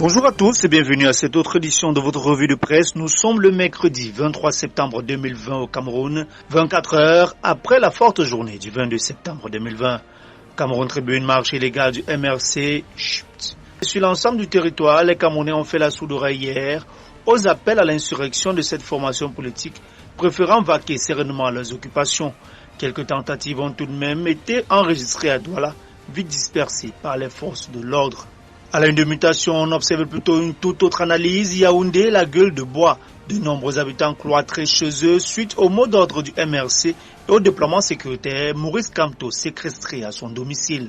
Bonjour à tous et bienvenue à cette autre édition de votre revue de presse. Nous sommes le mercredi 23 septembre 2020 au Cameroun, 24 heures après la forte journée du 22 septembre 2020. Cameroun Tribune, marche illégale du MRC, chut. Sur l'ensemble du territoire, les Camerounais ont fait la sourde oreille hier aux appels à l'insurrection de cette formation politique, préférant vaquer sereinement à leurs occupations. Quelques tentatives ont tout de même été enregistrées à Douala, vite dispersées par les forces de l'ordre. À la une de mutation, on observe plutôt une toute autre analyse. Yaoundé, la gueule de bois. De nombreux habitants cloîtrés chez eux suite au mot d'ordre du MRC et au déploiement sécuritaire. Maurice Kamto séquestré à son domicile.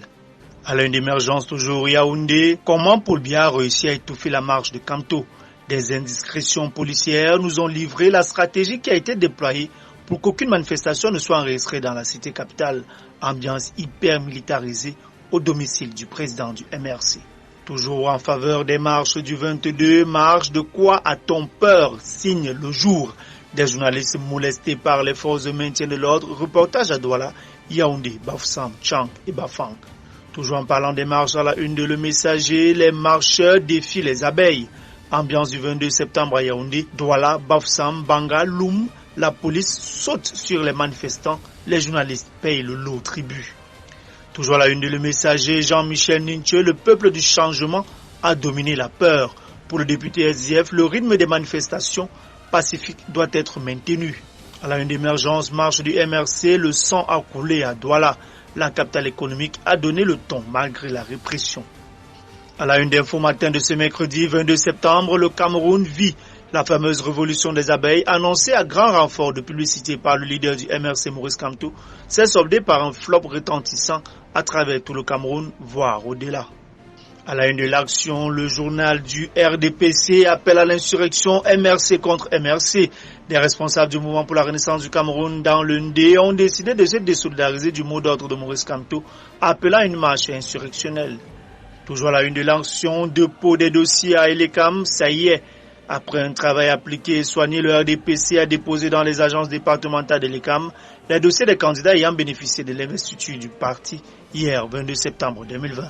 À la une d'émergence toujours Yaoundé, comment Paul Biya a réussi à étouffer la marche de Kamto? Des indiscrétions policières nous ont livré la stratégie qui a été déployée pour qu'aucune manifestation ne soit enregistrée dans la cité capitale. Ambiance hyper militarisée au domicile du président du MRC. Toujours en faveur des marches du 22, marche de quoi a-t-on peur? Signe le jour. Des journalistes molestés par les forces de maintien de l'ordre, reportage à Douala, Yaoundé, Bafoussam, Tchang et Bafang. Toujours en parlant des marches à la une de Le Messager, les marcheurs défient les abeilles. Ambiance du 22 septembre à Yaoundé, Douala, Bafoussam, Banga, Loum, la police saute sur les manifestants, les journalistes payent le lourd tribut. Toujours à la une de Le Messager, Jean-Michel Ninche, le peuple du changement a dominé la peur. Pour le député SDF, le rythme des manifestations pacifiques doit être maintenu. À la une d'émergence, marche du MRC, le sang a coulé à Douala. La capitale économique a donné le ton malgré la répression. À la une d'Info Matin de ce mercredi 22 septembre, le Cameroun vit la fameuse révolution des abeilles, annoncée à grand renfort de publicité par le leader du MRC Maurice Kamto, s'est soldée par un flop retentissant à travers tout le Cameroun, voire au-delà. À la une de l'Action, le journal du RDPC appelle à l'insurrection MRC contre MRC. Des responsables du mouvement pour la renaissance du Cameroun dans le Ndé ont décidé de se désolidariser du mot d'ordre de Maurice Kamto, appelant à une marche insurrectionnelle. Toujours à la une de l'Action, dépôt des dossiers à Elekam, ça y est. Après un travail appliqué et soigné, le RDPC a déposé dans les agences départementales de l'ECAM les dossiers des candidats ayant bénéficié de l'investiture du parti hier 22 septembre 2020.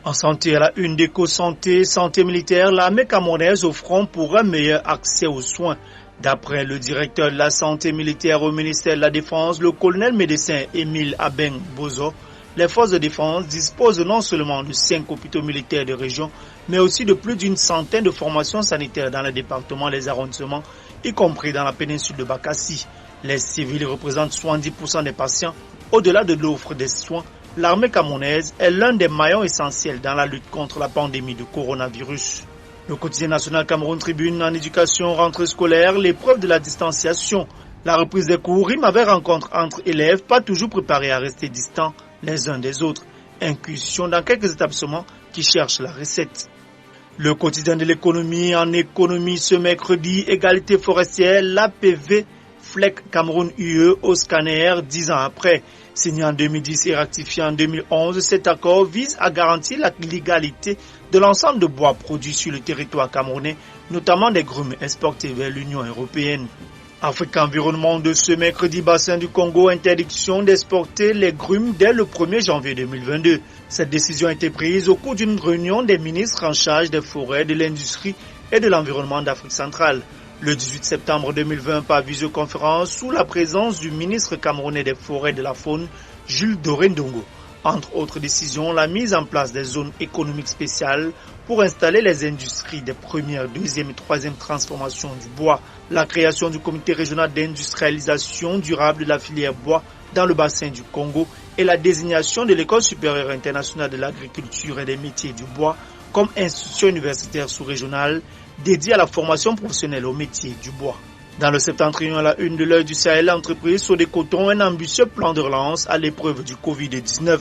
En santé, à la une d'Éco-Santé, santé militaire, l'armée camerounaise au front pour un meilleur accès aux soins. D'après le directeur de la santé militaire au ministère de la Défense, le colonel médecin Émile Abeng Bozo, les forces de défense disposent non seulement de 5 hôpitaux militaires de région, mais aussi de plus d'une centaine de formations sanitaires dans les départements et les arrondissements, y compris dans la péninsule de Bakassi. Les civils représentent 70% des patients. Au-delà de l'offre des soins, l'armée camerounaise est l'un des maillons essentiels dans la lutte contre la pandémie de coronavirus. Le quotidien national Cameroun Tribune en éducation, rentrée scolaire, l'épreuve de la distanciation. La reprise des cours rime avec rencontre entre élèves, pas toujours préparés à rester distants les uns des autres. Incursion dans quelques établissements qui cherchent la recette. Le quotidien de l'économie en économie ce mercredi, égalité forestière, l'APV, FLEC Cameroun UE au scanner 10 ans après. Signé en 2010 et ratifié en 2011, cet accord vise à garantir la légalité de l'ensemble de bois produits sur le territoire camerounais, notamment des grumes exportés vers l'Union européenne. Afrique Environnement de ce mercredi, bassin du Congo, interdiction d'exporter les grumes dès le 1er janvier 2022. Cette décision a été prise au cours d'une réunion des ministres en charge des forêts, de l'industrie et de l'environnement d'Afrique centrale. Le 18 septembre 2020, par visioconférence, sous la présence du ministre camerounais des forêts et de la faune, Jules Dorendongo. Entre autres décisions, la mise en place des zones économiques spéciales pour installer les industries des premières, deuxième et troisième transformations du bois, la création du comité régional d'industrialisation durable de la filière bois dans le bassin du Congo et la désignation de l'École supérieure internationale de l'agriculture et des métiers du bois comme institution universitaire sous-régionale dédiée à la formation professionnelle aux métiers du bois. Dans le septentrion à la une de l'Œil du Sahel, l'entreprise Sodécoton un ambitieux plan de relance à l'épreuve du Covid-19.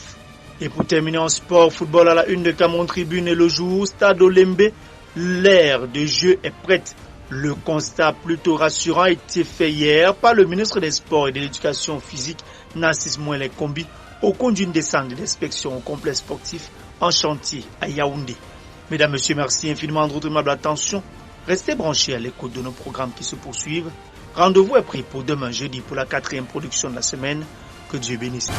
Et pour terminer en sport, football à la une de Cameroun Tribune et le jour, Stade Olembe, l'ère de jeu est prête. Le constat plutôt rassurant a été fait hier par le ministre des Sports et de l'Éducation physique, Narcisse Mouelé Kombi, au cours d'une descente d'inspection au complexe sportif en chantier à Yaoundé. Mesdames, Messieurs, merci infiniment de votre aimable attention. Restez branchés à l'écoute de nos programmes qui se poursuivent. Rendez-vous est pris pour demain jeudi pour la 4e production de la semaine. Que Dieu bénisse.